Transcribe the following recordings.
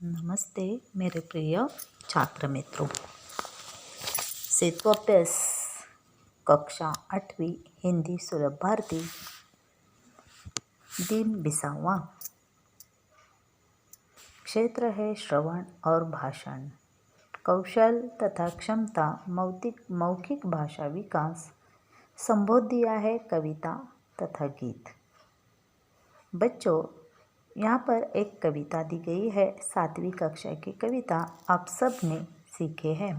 नमस्ते मेरे प्रिय छात्र मित्रों। सेतु अभ्यास कक्षा 8वीं हिंदी सुलभ भारती दिन 20वां। क्षेत्र है श्रवण और भाषण, कौशल तथा क्षमता, मौखिक भाषा विकास। संबोध दिया है कविता तथा गीत। बच्चों, यहाँ पर एक कविता दी गई है, 7वीं कक्षा की कविता आप सब ने सीखे हैं।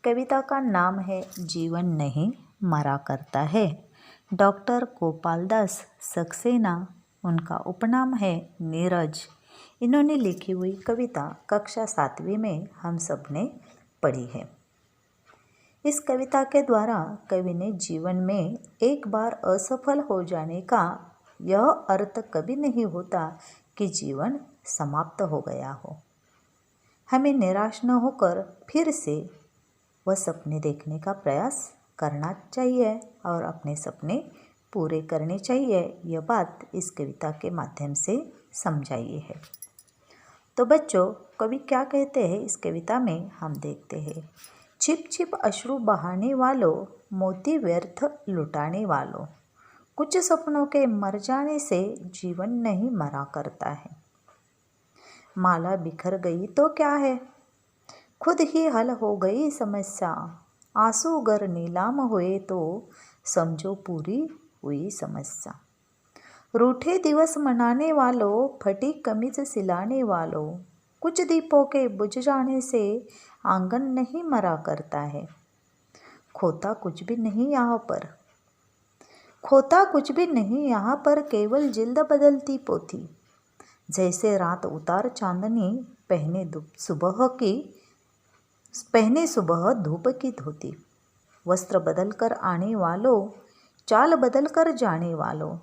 कविता का नाम है जीवन नहीं मरा करता है। डॉक्टर गोपाल दास सक्सेना, उनका उपनाम है नीरज। इन्होंने लिखी हुई कविता कक्षा 7वीं में हम सब ने पढ़ी है। इस कविता के द्वारा कवि ने जीवन में एक बार असफल हो जाने का यह अर्थ कभी नहीं होता कि जीवन समाप्त हो गया हो। हमें निराश न होकर फिर से वह सपने देखने का प्रयास करना चाहिए और अपने सपने पूरे करने चाहिए। यह बात इस कविता के माध्यम से समझाई है। तो बच्चों, कवि क्या कहते हैं इस कविता में हम देखते हैं। छिप छिप अश्रु बहाने वालों, मोती व्यर्थ लुटाने वालों, कुछ सपनों के मर जाने से जीवन नहीं मरा करता है। माला बिखर गई तो क्या है, खुद ही हल हो गई समस्या। आंसू अगर नीलाम हुए तो समझो पूरी हुई समस्या। रूठे दिवस मनाने वालों, फटी कमीज सिलाने वालों, कुछ दीपों के बुझ जाने से आंगन नहीं मरा करता है। खोता कुछ भी नहीं यहाँ पर, खोता कुछ भी नहीं यहाँ पर, केवल जिल्द बदलती पोथी। जैसे रात उतार चांदनी, पहने सुबह धूप की धोती। वस्त्र बदल कर आने वालों, चाल बदल कर जाने वालों,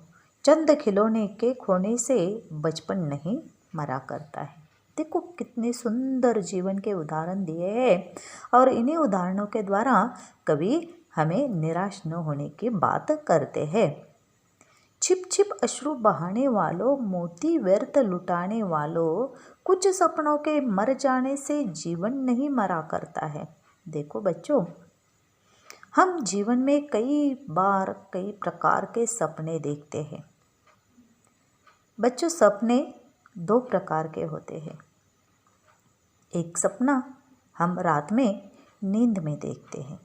चंद खिलौने के खोने से बचपन नहीं मरा करता है। देखो कितने सुंदर जीवन के उदाहरण दिए हैं और इन्हीं उदाहरणों के द्वारा कवि हमें निराश न होने की बात करते हैं। छिप छिप अश्रु बहाने वालों, मोती व्यर्थ लुटाने वालों, कुछ सपनों के मर जाने से जीवन नहीं मरा करता है। देखो बच्चों, हम जीवन में कई बार कई प्रकार के सपने देखते हैं। बच्चों, सपने 2 प्रकार के होते हैं। एक सपना हम रात में नींद में देखते हैं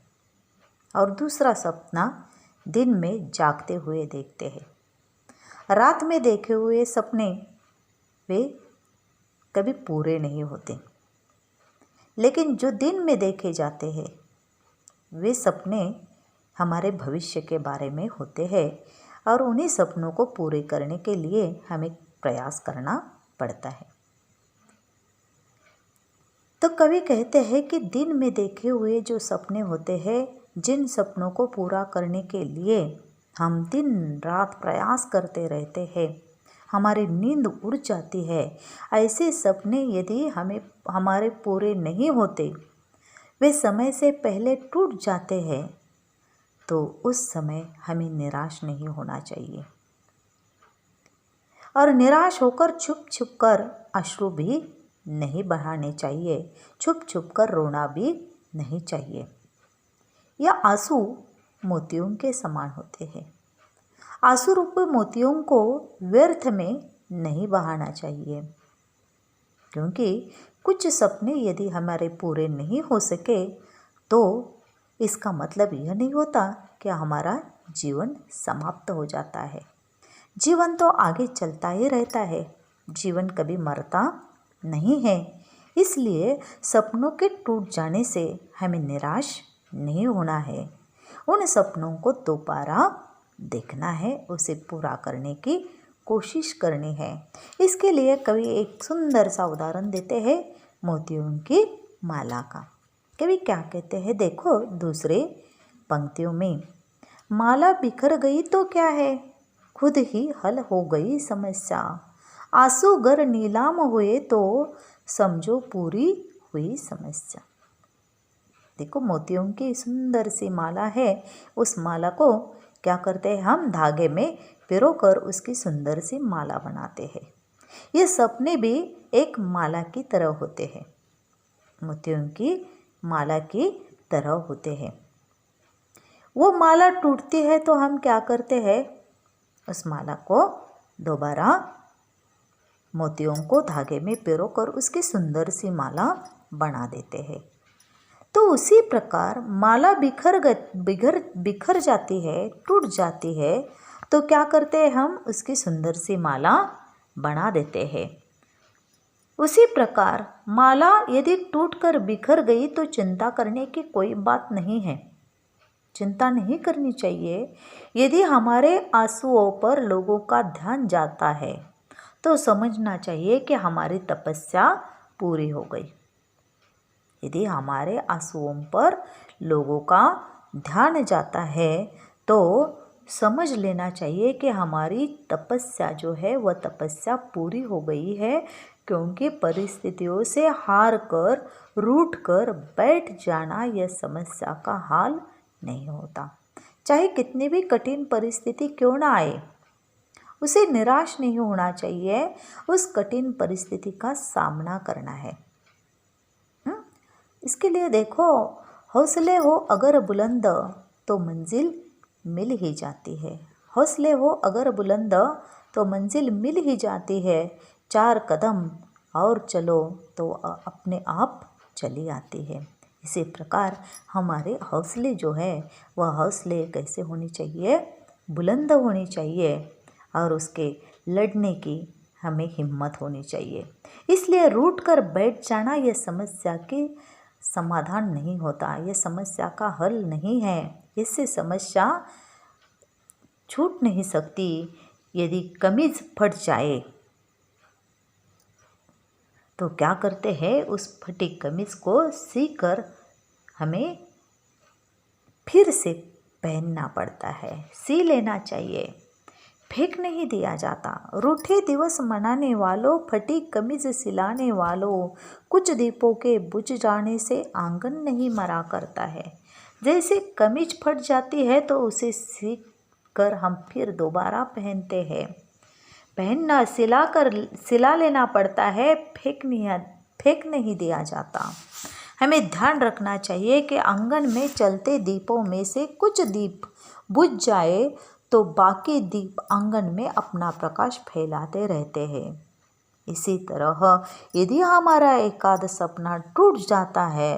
और दूसरा सपना दिन में जागते हुए देखते हैं। रात में देखे हुए सपने वे कभी पूरे नहीं होते, लेकिन जो दिन में देखे जाते हैं वे सपने हमारे भविष्य के बारे में होते हैं और उन्हीं सपनों को पूरे करने के लिए हमें प्रयास करना पड़ता है। तो कवि कहते हैं कि दिन में देखे हुए जो सपने होते हैं, जिन सपनों को पूरा करने के लिए हम दिन रात प्रयास करते रहते हैं, हमारी नींद उड़ जाती है, ऐसे सपने यदि हमारे पूरे नहीं होते, वे समय से पहले टूट जाते हैं, तो उस समय हमें निराश नहीं होना चाहिए और निराश होकर छुप छुप कर अश्रु भी नहीं बहाने चाहिए, छुप छुप कर रोना भी नहीं चाहिए। यह आंसू मोतियों के समान होते हैं। आंसू रूप मोतियों को व्यर्थ में नहीं बहाना चाहिए, क्योंकि कुछ सपने यदि हमारे पूरे नहीं हो सके तो इसका मतलब यह नहीं होता कि हमारा जीवन समाप्त हो जाता है। जीवन तो आगे चलता ही रहता है, जीवन कभी मरता नहीं है। इसलिए सपनों के टूट जाने से हमें निराश नहीं होना है, उन सपनों को दोबारा देखना है, उसे पूरा करने की कोशिश करनी है। इसके लिए कवि एक सुंदर सा उदाहरण देते हैं मोतियों की माला का। कवि क्या कहते हैं, देखो दूसरे पंक्तियों में, माला बिखर गई तो क्या है, खुद ही हल हो गई समस्या। आंसू गर नीलाम हुए तो समझो पूरी हुई समस्या। देखो मोतियों की सुंदर सी माला है, उस माला को क्या करते हैं हम, धागे में पिरोकर उसकी सुंदर सी माला बनाते हैं। ये सपने भी एक माला की तरह होते हैं, मोतियों की माला की तरह होते हैं। वो माला टूटती है तो हम क्या करते हैं, उस माला को दोबारा मोतियों को धागे में पिरोकर उसकी सुंदर सी माला बना देते हैं। तो उसी प्रकार माला बिखर जाती है, टूट जाती है, तो क्या करते हैं हम, उसकी सुंदर सी माला बना देते हैं। उसी प्रकार माला यदि टूटकर बिखर गई तो चिंता करने की कोई बात नहीं है, चिंता नहीं करनी चाहिए। यदि हमारे आंसुओं पर लोगों का ध्यान जाता है तो समझना चाहिए कि हमारी तपस्या पूरी हो गई। यदि हमारे आंसुओं पर लोगों का ध्यान जाता है तो समझ लेना चाहिए कि हमारी तपस्या जो है वह तपस्या पूरी हो गई है, क्योंकि परिस्थितियों से हार कर रूठ कर बैठ जाना यह समस्या का हाल नहीं होता। चाहे कितनी भी कठिन परिस्थिति क्यों ना आए, उसे निराश नहीं होना चाहिए, उस कठिन परिस्थिति का सामना करना है। इसके लिए देखो, हौसले हो अगर बुलंद तो मंजिल मिल ही जाती है। हौसले हो अगर बुलंद तो मंजिल मिल ही जाती है। 4 कदम और चलो तो अपने आप चली आती है। इसी प्रकार हमारे हौसले जो है वह हौसले कैसे होने चाहिए, बुलंद होनी चाहिए, और उसके लड़ने की हमें हिम्मत होनी चाहिए। इसलिए रूठ कर बैठ जाना यह समस्या की समाधान नहीं होता, यह समस्या का हल नहीं है। इससे समस्या छूट नहीं सकती। यदि कमीज फट जाए तो क्या करते हैं, उस फटी कमीज को सीकर हमें फिर से पहनना पड़ता है, सी लेना चाहिए, फेंक नहीं दिया जाता। रूठे दिवस मनाने वालों, फटी कमीज सिलाने वालों, कुछ दीपों के बुझ जाने से आंगन नहीं मरा करता है। जैसे कमीज फट जाती है तो उसे सीख कर हम फिर दोबारा पहनते हैं। पहनना सिला लेना पड़ता है, फेंक नहीं दिया जाता। हमें ध्यान रखना चाहिए कि आंगन में चलते दीपों में से कुछ दीप बुझ जाए तो बाकी दीप आंगन में अपना प्रकाश फैलाते रहते हैं। इसी तरह यदि हमारा एकाध सपना टूट जाता है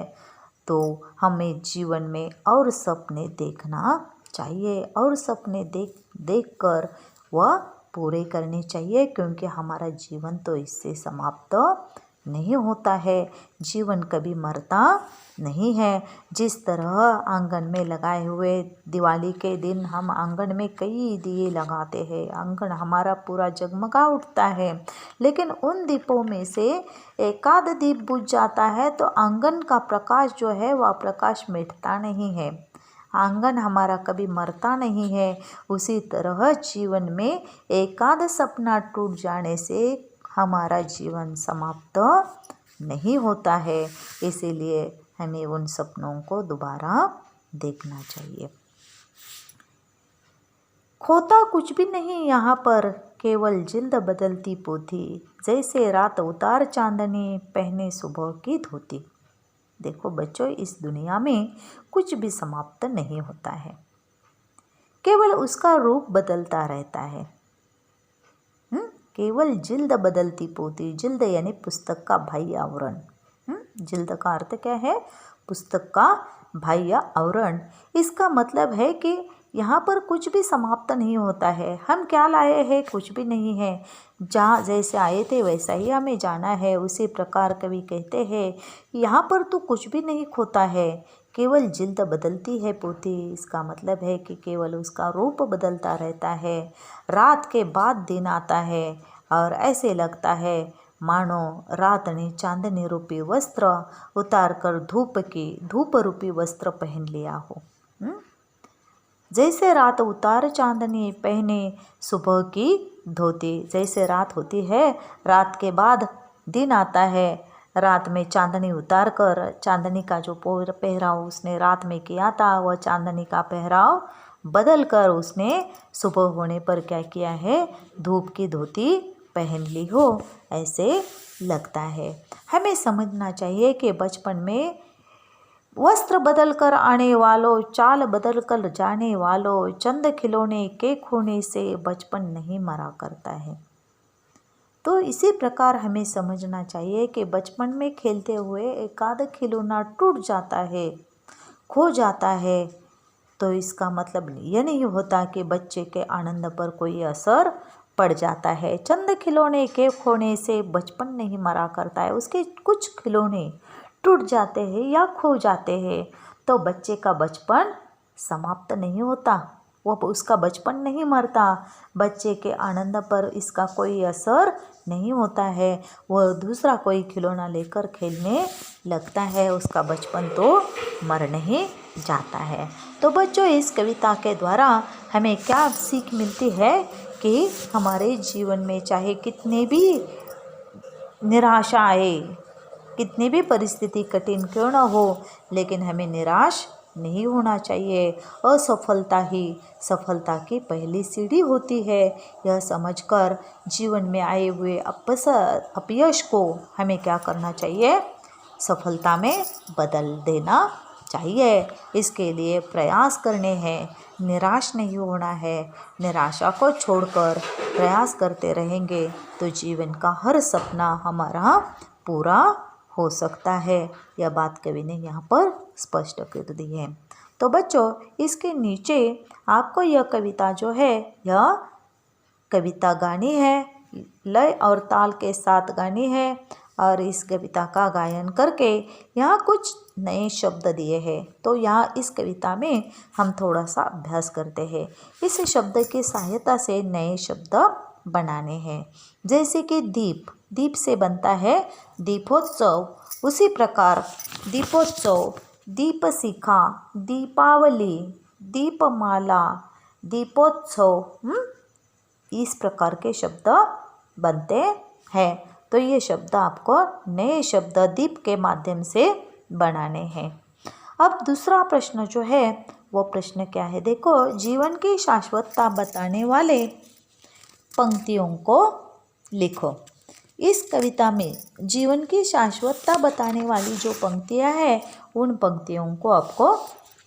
तो हमें जीवन में और सपने देखना चाहिए, और सपने देख कर वह पूरे करने चाहिए, क्योंकि हमारा जीवन तो इससे समाप्त नहीं होता है। जीवन कभी मरता नहीं है। जिस तरह आंगन में लगाए हुए दिवाली के दिन हम आंगन में कई दिए लगाते हैं, आंगन हमारा पूरा जगमगा उठता है, लेकिन उन दीपों में से एकाध दीप बुझ जाता है तो आंगन का प्रकाश जो है वह प्रकाश मिटता नहीं है, आंगन हमारा कभी मरता नहीं है। उसी तरह जीवन में एकाध सपना टूट जाने से हमारा जीवन समाप्त नहीं होता है। इसीलिए हमें उन सपनों को दोबारा देखना चाहिए। खोता कुछ भी नहीं यहाँ पर, केवल जिल्द बदलती पोथी, जैसे रात उतार चांदनी पहने सुबह की धोती। देखो बच्चों, इस दुनिया में कुछ भी समाप्त नहीं होता है, केवल उसका रूप बदलता रहता है। केवल जिल्द बदलती पोथी, जिल्द यानी पुस्तक का बाह्य आवरण। जिल्द का अर्थ क्या है, पुस्तक का बाह्य आवरण। इसका मतलब है कि यहाँ पर कुछ भी समाप्त नहीं होता है। हम क्या लाए हैं, कुछ भी नहीं है, जहाँ जैसे आए थे वैसा ही हमें जाना है। उसी प्रकार कवि कहते हैं यहाँ पर तो कुछ भी नहीं खोता है, केवल जिल्द बदलती है पोथी। इसका मतलब है कि केवल उसका रूप बदलता रहता है। रात के बाद दिन आता है और ऐसे लगता है मानो रात ने चांदनी रूपी वस्त्र उतार कर धूप रूपी वस्त्र पहन लिया हो। जैसे रात उतार चांदनी पहने सुबह की धोती। जैसे रात होती है, रात के बाद दिन आता है, रात में चांदनी उतार कर चांदनी का जो पहराव उसने रात में किया था वह चांदनी का पहराव बदल कर उसने सुबह होने पर क्या किया है, धूप की धोती पहन ली हो ऐसे लगता है। हमें समझना चाहिए कि बचपन में वस्त्र बदल कर आने वालों, चाल बदल कर जाने वालों, चंद खिलौने के खोने से बचपन नहीं मरा करता है। तो इसी प्रकार हमें समझना चाहिए कि बचपन में खेलते हुए एक आध खिलौना टूट जाता है, खो जाता है, तो इसका मतलब ये नहीं होता कि बच्चे के आनंद पर कोई असर पड़ जाता है। चंद खिलौने के खोने से बचपन नहीं मरा करता है। उसके कुछ खिलौने टूट जाते हैं या खो जाते हैं तो बच्चे का बचपन समाप्त नहीं होता, वो उसका बचपन नहीं मरता, बच्चे के आनंद पर इसका कोई असर नहीं होता है। वह दूसरा कोई खिलौना लेकर खेलने लगता है, उसका बचपन तो मर नहीं जाता है। तो बच्चों, इस कविता के द्वारा हमें क्या सीख मिलती है कि हमारे जीवन में चाहे कितने भी निराशा आए, कितनी भी परिस्थिति कठिन क्यों न हो, लेकिन हमें निराश नहीं होना चाहिए। असफलता ही सफलता की पहली सीढ़ी होती है, यह समझकर जीवन में आए हुए अपयश को हमें क्या करना चाहिए, सफलता में बदल देना चाहिए। इसके लिए प्रयास करने हैं, निराश नहीं होना है। निराशा को छोड़कर प्रयास करते रहेंगे तो जीवन का हर सपना हमारा पूरा हो सकता है। यह बात कवि ने यहाँ पर स्पष्ट कर दी है। तो बच्चों, इसके नीचे आपको यह कविता जो है, यह कविता गानी है, लय और ताल के साथ गानी है और इस कविता का गायन करके यहाँ कुछ नए शब्द दिए हैं। तो यहाँ इस कविता में हम थोड़ा सा अभ्यास करते हैं। इस शब्द की सहायता से नए शब्द बनाने हैं। जैसे कि दीप, दीप से बनता है दीपोत्सव। उसी प्रकार दीपोत्सव, दीपशिखा, दीपावली, दीपमाला, दीपोत्सव, इस प्रकार के शब्द बनते हैं। तो ये शब्द आपको नए शब्द दीप के माध्यम से बनाने हैं। अब दूसरा प्रश्न जो है वो प्रश्न क्या है, देखो, जीवन की शाश्वतता बताने वाले पंक्तियों को लिखो। इस कविता में जीवन की शाश्वतता बताने वाली जो पंक्तियां हैं, उन पंक्तियों को आपको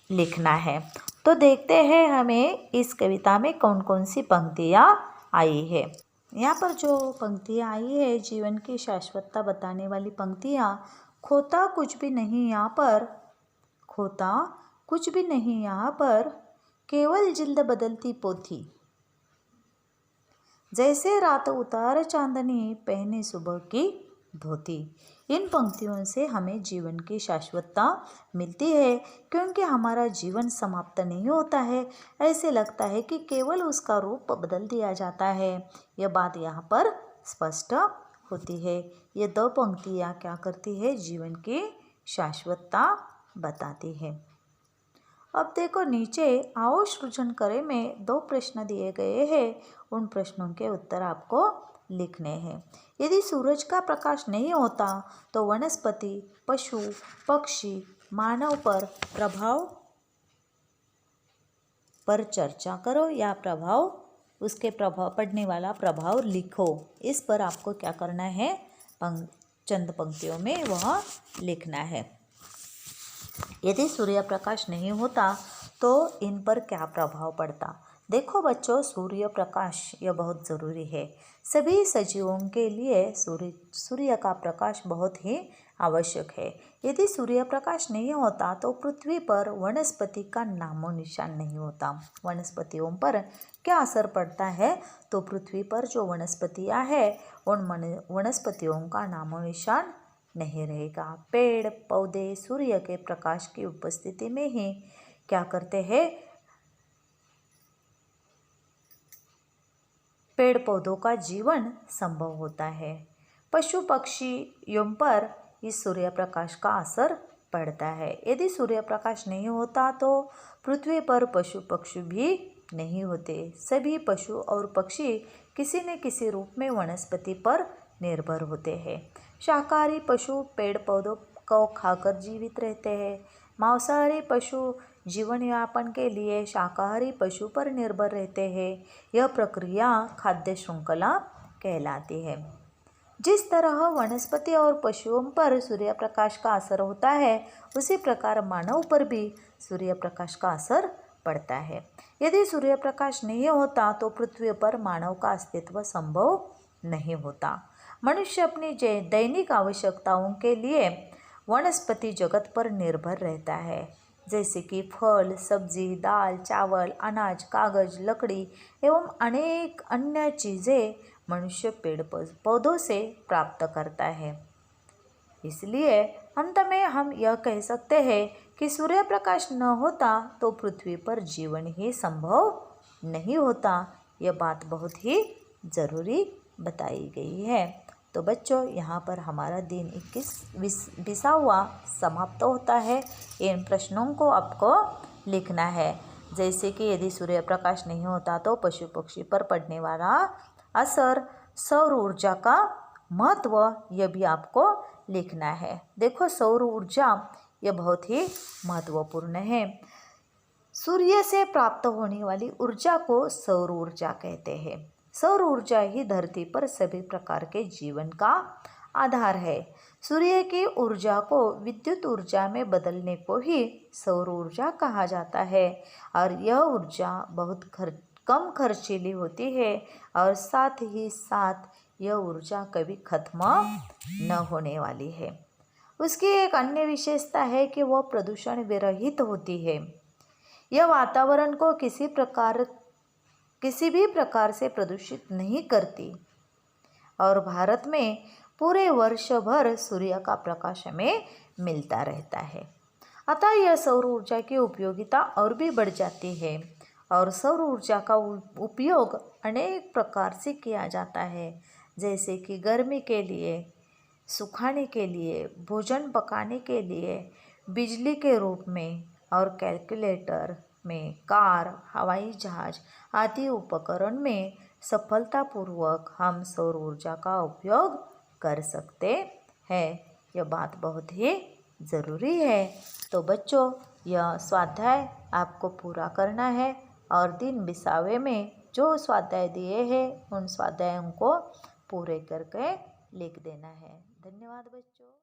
लिखना है। तो देखते हैं हमें इस कविता में कौन कौन सी पंक्तियां आई है। यहाँ पर जो पंक्तियाँ आई है, जीवन की शाश्वतता बताने वाली पंक्तियाँ, खोता कुछ भी नहीं यहाँ पर, खोता कुछ भी नहीं यहाँ पर, केवल जिल्द बदलती पोथी, जैसे रात उतार चांदनी, पहने सुबह की धोती। इन पंक्तियों से हमें जीवन की शाश्वतता मिलती है, क्योंकि हमारा जीवन समाप्त नहीं होता है। ऐसे लगता है कि केवल उसका रूप बदल दिया जाता है। यह बात यहाँ पर स्पष्ट होती है। ये दो पंक्तियाँ क्या करती है, जीवन की शाश्वतता बताती है। अब देखो नीचे आओ सृजन करें में दो प्रश्न दिए गए हैं, उन प्रश्नों के उत्तर आपको लिखने हैं। यदि सूरज का प्रकाश नहीं होता तो वनस्पति, पशु, पक्षी, मानव पर प्रभाव पर चर्चा करो या प्रभाव, उसके प्रभाव पड़ने वाला प्रभाव लिखो। इस पर आपको क्या करना है, चंद पंक्तियों में वह लिखना है। यदि सूर्य प्रकाश नहीं होता तो इन पर क्या प्रभाव पड़ता। देखो बच्चों, सूर्य प्रकाश यह बहुत ज़रूरी है। सभी सजीवों के लिए सूर्य का प्रकाश बहुत ही आवश्यक है। यदि सूर्य प्रकाश नहीं होता तो पृथ्वी पर वनस्पति का नामो निशान नहीं होता। वनस्पतियों पर क्या असर पड़ता है, तो पृथ्वी पर जो वनस्पतियाँ हैं उन वनस्पतियों का नामो निशान नहीं रहेगा। पेड़ पौधे सूर्य के प्रकाश की उपस्थिति में ही क्या करते हैं, पेड़ पौधों का जीवन संभव होता है। पशु पक्षियों पर इस सूर्य प्रकाश का असर पड़ता है। यदि सूर्य प्रकाश नहीं होता तो पृथ्वी पर पशु पक्षी भी नहीं होते। सभी पशु और पक्षी किसी न किसी रूप में वनस्पति पर निर्भर होते हैं। शाकाहारी पशु पेड़ पौधों को खाकर जीवित रहते हैं। मांसाहारी पशु जीवन यापन के लिए शाकाहारी पशु पर निर्भर रहते हैं। यह प्रक्रिया खाद्य श्रृंखला कहलाती है। जिस तरह वनस्पति और पशुओं पर सूर्य प्रकाश का असर होता है, उसी प्रकार मानव पर भी सूर्य प्रकाश का असर पड़ता है। यदि सूर्य प्रकाश नहीं होता तो पृथ्वी पर मानव का अस्तित्व संभव नहीं होता। मनुष्य अपनी दैनिक आवश्यकताओं के लिए वनस्पति जगत पर निर्भर रहता है, जैसे कि फल, सब्जी, दाल, चावल, अनाज, कागज, लकड़ी एवं अनेक अन्य चीज़ें मनुष्य पेड़ पौधों से प्राप्त करता है। इसलिए अंत में हम यह कह सकते हैं कि सूर्य प्रकाश न होता तो पृथ्वी पर जीवन ही संभव नहीं होता। यह बात बहुत ही ज़रूरी बताई गई है। तो बच्चों, यहाँ पर हमारा दिन 21वां समाप्त होता है। इन प्रश्नों को आपको लिखना है, जैसे कि यदि सूर्य प्रकाश नहीं होता तो पशु पक्षी पर पड़ने वाला असर, सौर ऊर्जा का महत्व, यह भी आपको लिखना है। देखो, सौर ऊर्जा यह बहुत ही महत्वपूर्ण है। सूर्य से प्राप्त होने वाली ऊर्जा को सौर ऊर्जा कहते हैं। सौर ऊर्जा ही धरती पर सभी प्रकार के जीवन का आधार है। सूर्य की ऊर्जा को विद्युत ऊर्जा में बदलने को ही सौर ऊर्जा कहा जाता है और यह ऊर्जा बहुत कम खर्चीली होती है और साथ ही साथ यह ऊर्जा कभी खत्म न होने वाली है। उसकी एक अन्य विशेषता है कि वह प्रदूषण विरहित होती है। यह वातावरण को किसी भी प्रकार से प्रदूषित नहीं करती और भारत में पूरे वर्ष भर सूर्य का प्रकाश हमें मिलता रहता है। अतः यह सौर ऊर्जा की उपयोगिता और भी बढ़ जाती है और सौर ऊर्जा का उपयोग अनेक प्रकार से किया जाता है, जैसे कि गर्मी के लिए, सुखाने के लिए, भोजन पकाने के लिए, बिजली के रूप में और कैलकुलेटर में, कार, हवाई जहाज आदि उपकरण में सफलतापूर्वक हम सौर ऊर्जा का उपयोग कर सकते हैं। यह बात बहुत ही ज़रूरी है। तो बच्चों, यह स्वाध्याय आपको पूरा करना है और दिन बिसावे में जो स्वाध्याय दिए हैं उन स्वाध्यायों को पूरे करके लिख देना है। धन्यवाद बच्चों।